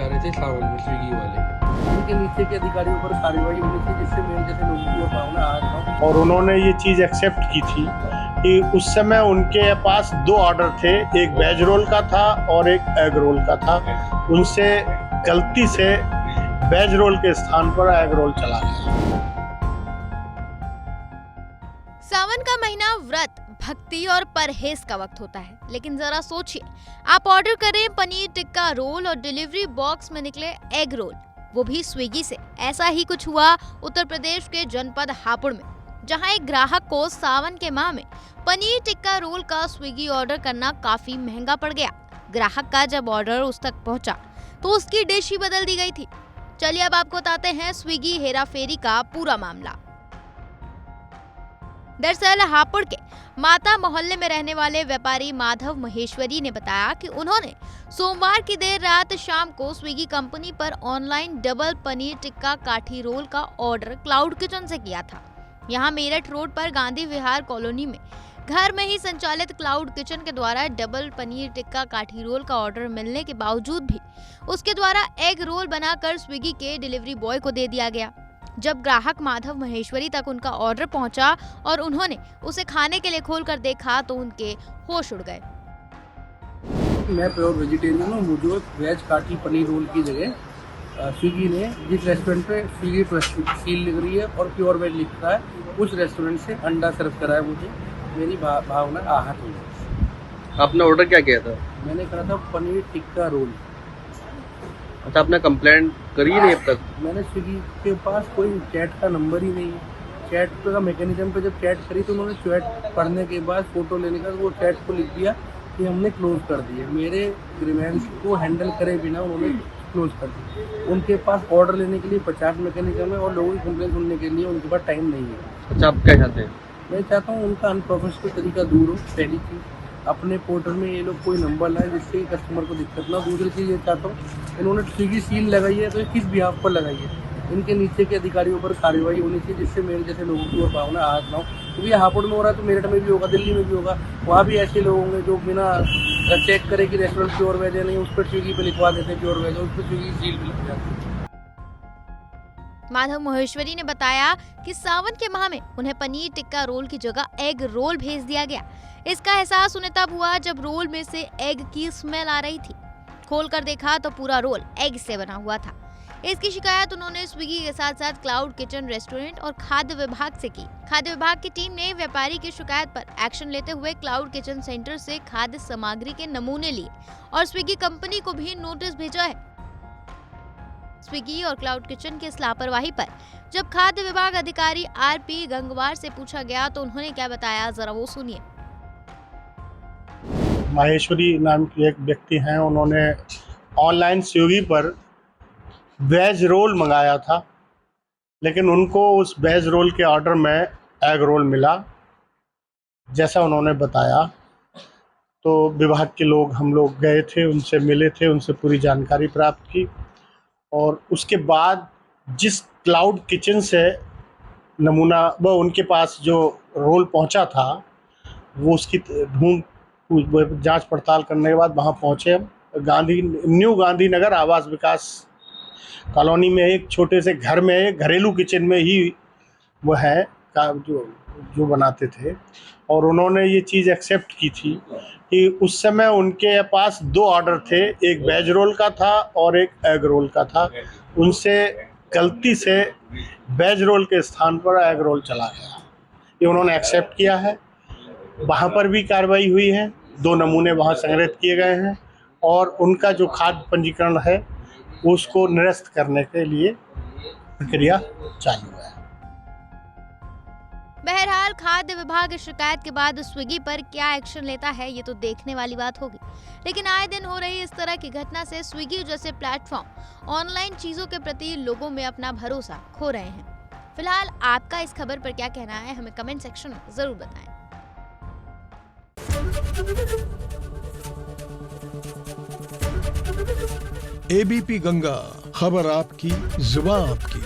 जा रहे थे सावन में स्विगी वाले। उनके नीचे के अधिकारियों पर कार्रवाई होनी चाहिए जिससे मेरे जैसे लोगों की भावना आज और उन्होंने ये चीज़ एक्सेप्ट की थी कि उस समय उनके पास 2 ऑर्डर थे, एक वेज रोल का था और एक एग रोल का था। उनसे गलती से वेज रोल के स्थान पर एग रोल चला गया। सावन का महीना व्रत, भक्ति और परहेज का वक्त होता है, लेकिन जरा सोचिए, आप ऑर्डर करें पनीर टिक्का रोल और डिलीवरी बॉक्स में निकले एग रोल, वो भी स्विगी से। ऐसा ही कुछ हुआ उत्तर प्रदेश के जनपद हापुड़ में, जहां एक ग्राहक को सावन के माह में पनीर टिक्का रोल का स्विगी ऑर्डर करना काफी महंगा पड़ गया। ग्राहक का जब ऑर्डर उस तक पहुंचा तो उसकी डिश ही बदल दी गई थी। चलिए अब आपको बताते हैं स्विगी हेराफेरी का पूरा मामला। दरअसल हापुड़ के माता मोहल्ले में रहने वाले व्यापारी माधव महेश्वरी ने बताया कि उन्होंने सोमवार की देर रात शाम को स्विगी कंपनी पर ऑनलाइन डबल पनीर टिक्का काठी रोल का ऑर्डर क्लाउड किचन से किया था। यहां मेरठ रोड पर गांधी विहार कॉलोनी में घर में ही संचालित क्लाउड किचन के द्वारा डबल पनीर टिक्का काठी रोल का ऑर्डर मिलने के बावजूद भी उसके द्वारा एग रोल बनाकर स्विगी के डिलीवरी बॉय को दे दिया गया। जब ग्राहक माधव महेश्वरी तक उनका ऑर्डर पहुंचा और उन्होंने उसे खाने के लिए खोलकर देखा तो उनके होश उड़ गए। मैं प्योर वेजिटेरियन हूँ। मुझे वेज काठी पनीर रोल की जगह स्विगी ने जिस रेस्टोरेंट पे स्विगी सील लिख रही है और प्योर वेज लिख रहा है उस रेस्टोरेंट से अंडा सर्व कराया। मुझे मेरी भावना आहत हुई। आपने ऑर्डर क्या किया था? मैंने करा था पनीर टिक्का रोल। अच्छा, आपने कंप्लेंट करी नहीं अब तक? मैंने स्विगी के पास कोई चैट का नंबर ही नहीं है। चैट का मैकेनिज्म पे जब चैट करी तो उन्होंने चैट पढ़ने के बाद फोटो लेने का वो चैट को लिख दिया कि हमने क्लोज कर दिए। मेरे ग्रीवेंस को हैंडल करे बिना उन्होंने क्लोज कर दिया। उनके पास ऑर्डर लेने के लिए 50 मैकेनिज्म है और लोगों की कंप्लेंट सुनने के लिए उनके पास टाइम नहीं है। अच्छा, आप क्या चाहते हैं? मैं चाहता हूँ उनका अनप्रोफेशनल तरीका दूर हो। पहली चीज़, अपने पोर्टल में ये लोग कोई नंबर लाए जिससे कस्टमर को दिक्कत ना। दूसरी चीज़ ये चाहता हूँ, इन्होंने स्विगी सील लगाई है तो किस बिहाफ पर लगाई है? इनके नीचे के अधिकारियों पर कार्रवाई होनी चाहिए जिससे मेरे जैसे लोगों की और भावना आहत ना हो। क्योंकि हापुड़ में हो रहा है तो मेरठ में भी होगा, दिल्ली में भी होगा। वहाँ भी ऐसे लोग होंगे जो बिना चेक करे कि रेस्टोरेंट प्योर वेज है नहीं, उस पर स्विगी पे लिखवा देते प्योर वेज है, उस पर स्विगी सील भी लग जाती है। माधव महेश्वरी ने बताया कि सावन के माह में उन्हें पनीर टिक्का रोल की जगह एग रोल भेज दिया गया। इसका एहसास उन्हें तब हुआ जब रोल में से एग की स्मेल आ रही थी। खोलकर देखा तो पूरा रोल एग से बना हुआ था। इसकी शिकायत उन्होंने स्विगी के साथ साथ क्लाउड किचन रेस्टोरेंट और खाद्य विभाग से की। खाद्य विभाग की टीम ने व्यापारी की शिकायत पर एक्शन लेते हुए क्लाउड किचन सेंटर से खाद्य सामग्री के नमूने लिए और स्विगी कंपनी को भी नोटिस भेजा है। स्विगी और क्लाउड किचन की इस लापरवाही पर जब खाद्य विभाग अधिकारी आरपी गंगवार से पूछा गया तो उन्होंने क्या बताया, जरा वो सुनिए। माहेश्वरी नाम के एक व्यक्ति हैं, उन्होंने ऑनलाइन स्विगी पर वेज रोल मंगाया था, लेकिन उनको उस वेज रोल के ऑर्डर में एग रोल मिला जैसा उन्होंने बताया। तो विभाग के लोग, हम लोग गए थे, उनसे मिले थे, उनसे पूरी जानकारी प्राप्त की और उसके बाद जिस क्लाउड किचन से नमूना वो उनके पास जो रोल पहुंचा था वो उसकी जांच पड़ताल करने के बाद वहां पहुंचे हम। न्यू गांधीनगर आवास विकास कॉलोनी में एक छोटे से घर में एक घरेलू किचन में ही वो है जो बनाते थे और उन्होंने ये चीज़ एक्सेप्ट की थी कि उस समय उनके पास 2 ऑर्डर थे, एक वेज रोल का था और एक एग रोल का था। उनसे गलती से वेज रोल के स्थान पर एग रोल चला गया। ये उन्होंने एक्सेप्ट किया है। वहाँ पर भी कार्रवाई हुई है, 2 नमूने वहाँ संग्रहित किए गए हैं और उनका जो खाद्य पंजीकरण है उसको निरस्त करने के लिए प्रक्रिया चालू है। बहरहाल खाद्य विभाग इस शिकायत के बाद स्विगी पर क्या एक्शन लेता है ये तो देखने वाली बात होगी, लेकिन आए दिन हो रही इस तरह की घटना से स्विगी जैसे प्लेटफॉर्म ऑनलाइन चीजों के प्रति लोगों में अपना भरोसा खो रहे हैं। फिलहाल आपका इस खबर पर क्या कहना है, हमें कमेंट सेक्शन में जरूर बताएं। एबीपी गंगा, खबर आपकी, जुबान आपकी।